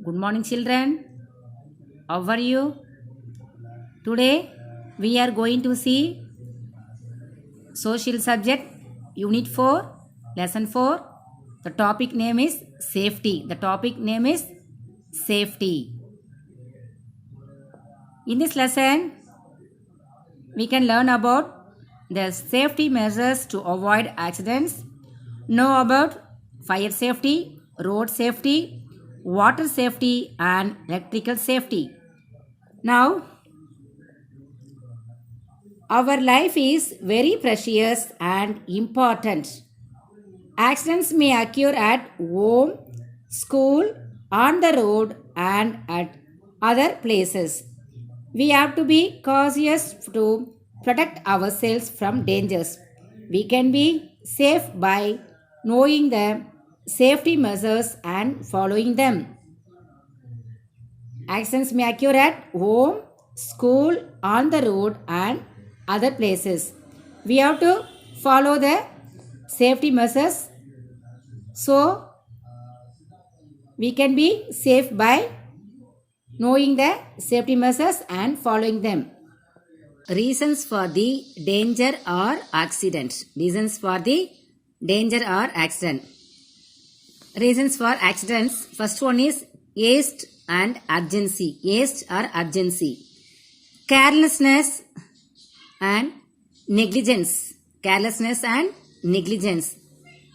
Good morning, children. How are you? Today we are going to see social subject unit 4 lesson 4. The topic name is safety. The topic name is safety. In this lesson we can learn about the safety measures to avoid accidents, know about fire safety, road safety, water safety and electrical safety. Now, our life is very precious and important. Accidents may occur at home, school, on the road, and at other places. We have to be cautious to protect ourselves from dangers. We can be safe by knowing the safety measures and following them. Accidents may occur at home, school, on the road, and other places. We have to follow the safety measures so we can be safe by knowing the safety measures and following them. Reasons for the danger or accident. Reasons for the danger or accident. Reasons for accidents. First one is haste and urgency. Haste or urgency. Carelessness and negligence. Carelessness and negligence.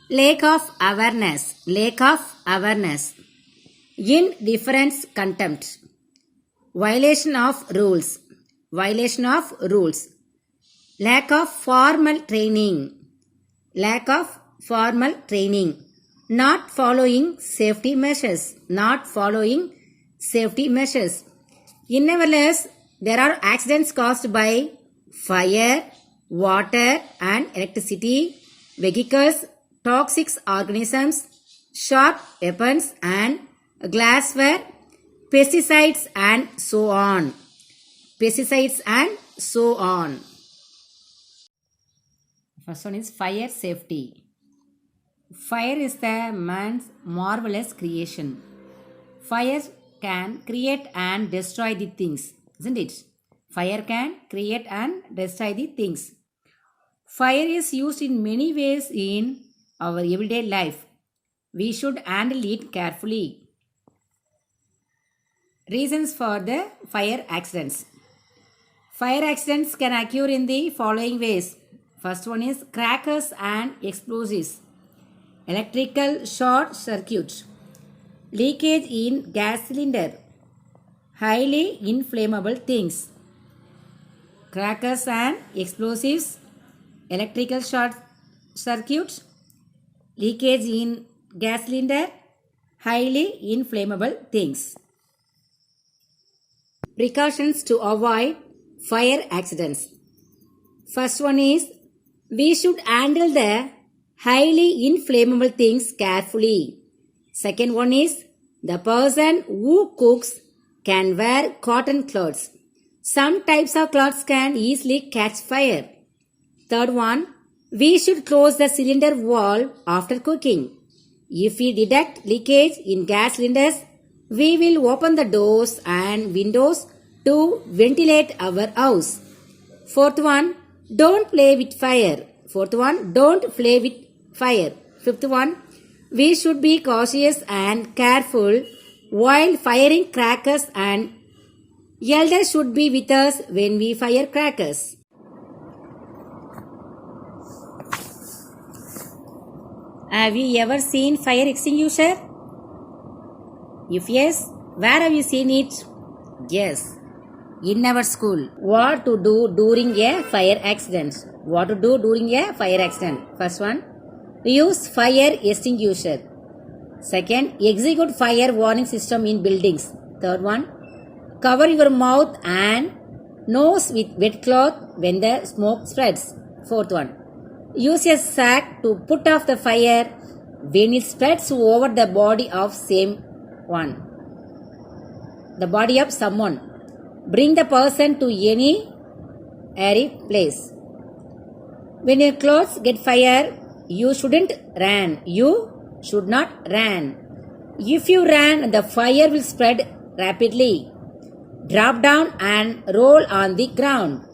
Lack of awareness. Lack of awareness. Indifference, contempt. Violation of rules. Violation of rules. Lack of formal training. Lack of formal training. Not following safety measures. Not following safety measures. Nevertheless, there are accidents caused by fire, water and electricity, vehicles, toxic organisms, sharp weapons and glassware, pesticides and so on. Pesticides and so on. First one is fire safety. Fire is the man's marvelous creation. Fire can create and destroy the things, isn't it? Fire can create and destroy the things. Fire is used in many ways in our everyday life. We should handle it carefully. Reasons for the fire accidents. Fire accidents can occur in the following ways. First one is crackers and explosives. Electrical short circuit. Leakage in gas cylinder. Highly inflammable things. Crackers and explosives. Electrical short circuit. Leakage in gas cylinder. Highly inflammable things. Precautions to avoid fire accidents. First one is we should handle the highly inflammable things carefully. Second one is the person who cooks can wear cotton clothes. Some types of clothes can easily catch fire. Third one, we should close the cylinder valve after cooking. If we detect leakage in gas cylinders, we will open the doors and windows to ventilate our house. Fourth one, don't play with fire. Fourth one, don't play with fire. Fifth one, we should be cautious and careful while firing crackers, and elders should be with us when we fire crackers. Have you ever seen fire extinguisher? If yes, where have you seen it? Yes, in our school. What to do during a fire accident? What to do during a fire accident? First one, use fire extinguisher. Second, execute fire warning system in buildings. Third one, cover your mouth and nose with wet cloth when the smoke spreads. Fourth one, use a sack to put off the fire when it spreads over the body of the body of someone. Bring the person to any airy place. When your clothes get fire, you shouldn't run. You should not run. If you run, the fire will spread rapidly. Drop down and roll on the ground.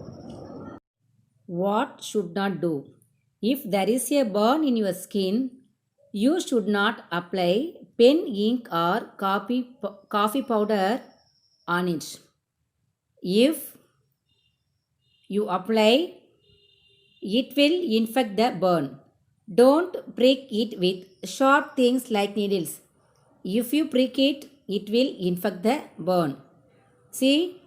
What should not do? If there is a burn in your skin, you should not apply pen ink or coffee powder on it. If you apply, it will infect the burn. Don't prick it with sharp things like needles. If you prick it, it will infect the burn. See,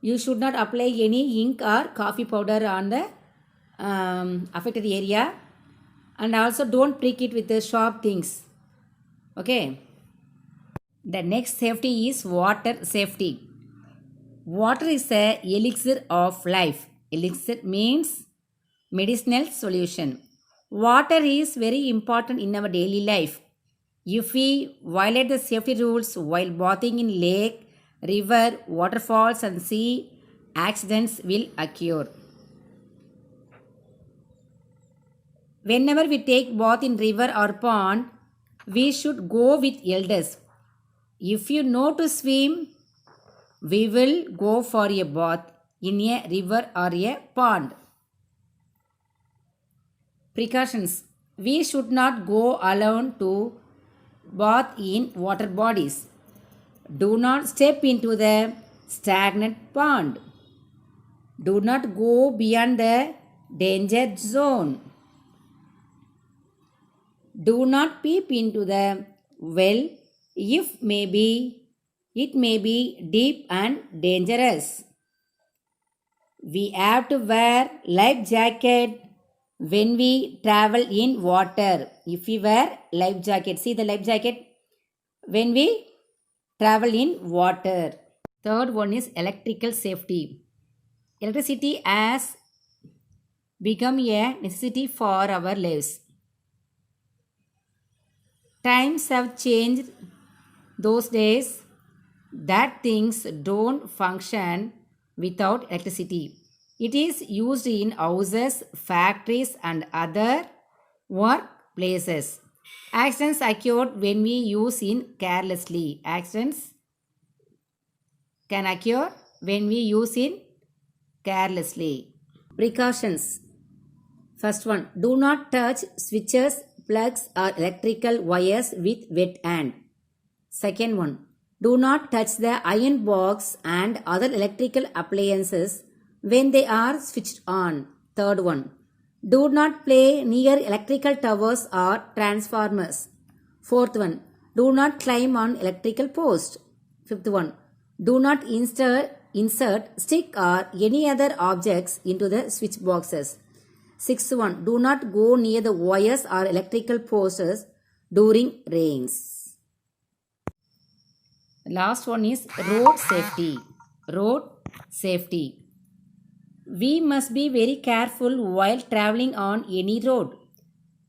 you should not apply any ink or coffee powder on the affected area, and also don't prick it with the sharp things. Okay. The next safety is water safety. Water is a elixir of life. Elixir means medicinal solution. Water is very important in our daily life. If we violate the safety rules while bathing in lake, river, waterfalls and sea, accidents will occur. Whenever we take bath in river or pond, we should go with elders. If you know to swim, we will go for a bath in a river or a pond. Precautions. We should not go alone to bath in water bodies. Do not step into the stagnant pond. Do not go beyond the danger zone. Do not peep into the well if it may be deep and dangerous. We have to wear life jacket when we travel in water. If we wear life jacket, see the life jacket when we travel in water. Third one is electrical safety. Electricity has become a necessity for our lives. Times have changed those days that things don't function without electricity. It is used in houses, factories and other workplaces. Accidents occur when we use it carelessly. Accidents can occur when we use it carelessly. Precautions. First one, do not touch switches, plugs or electrical wires with wet hand. Second one, do not touch the iron box and other electrical appliances when they are switched on. Third one, do not play near electrical towers or transformers. Fourth one, do not climb on electrical posts. Fifth one, do not insert stick or any other objects into the switch boxes. Sixth one, do not go near the wires or electrical posts during rains. Last one is road safety. Road safety. We must be very careful while traveling on any road.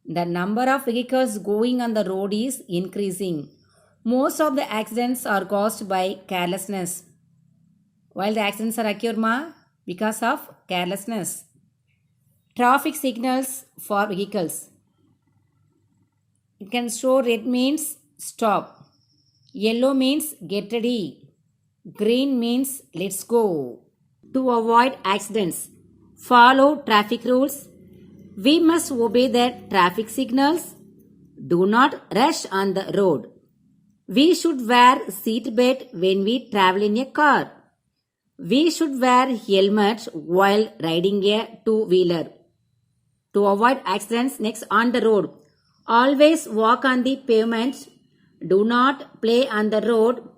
The number of vehicles going on the road is increasing. Most of the accidents are caused by carelessness. While the accidents are occurring because of carelessness. Traffic signals for vehicles. It can show red means stop. Yellow means get ready. Green means let's go. To avoid accidents, follow traffic rules. We must obey the traffic signals. Do not rush on the road. We should wear seat belt when we travel in a car. We should wear helmet while riding a two-wheeler. To avoid accidents next on the road, always walk on the pavement. Do not play on the road.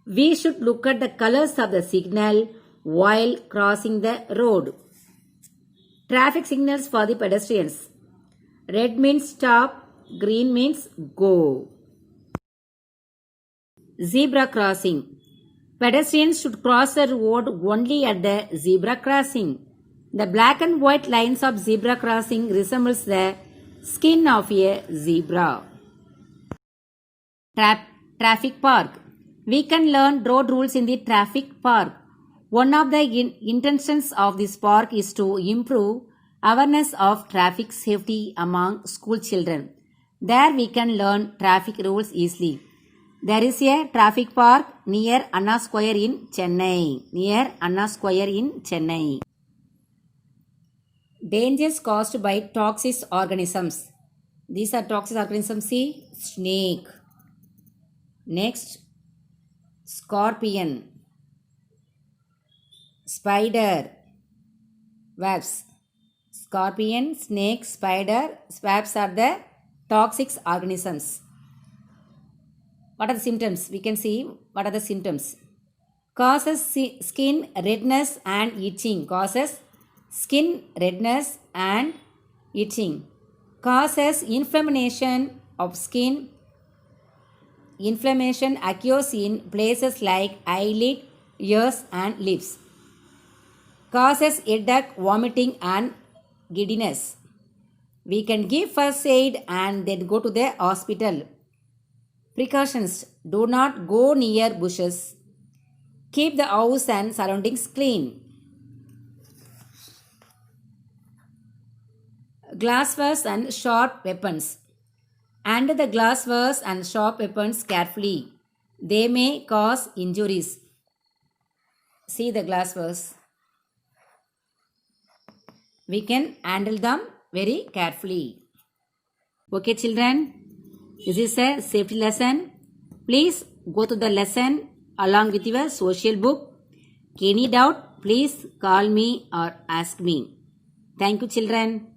We should look at the colors of the signal while crossing the road. Traffic signals for the pedestrians. Red means stop, green means go. Zebra crossing. Pedestrians should cross the road only at the zebra crossing. The black and white lines of zebra crossing resembles the skin of a zebra. Traffic park. We can learn road rules in the traffic park. One of the intentions of this park is to improve awareness of traffic safety among school children. There we can learn traffic rules easily. There is a traffic park near Anna Square in Chennai. Near Anna Square in Chennai. Dangers caused by toxic organisms. These are toxic organisms. See, snake. Next, scorpion, spider, webs. Scorpion, snake, spider, webs are the toxic organisms. What are the symptoms? We can see what are the symptoms. Causes skin redness and itching. Causes skin redness and itching. Causes inflammation of skin. Inflammation occurs in places like eyelid, ears and lips. Causes headache, vomiting and giddiness. We can give first aid and then go to the hospital. Precautions: do not go near bushes. Keep the house and surroundings clean. Glasswares and sharp weapons. Handle the glasswares and sharp weapons carefully. They may cause injuries. See the glasswares. We can handle them very carefully. Okay, children. This is a safety lesson. Please go to the lesson along with your social book. Any doubt, please call me or ask me. Thank you, children.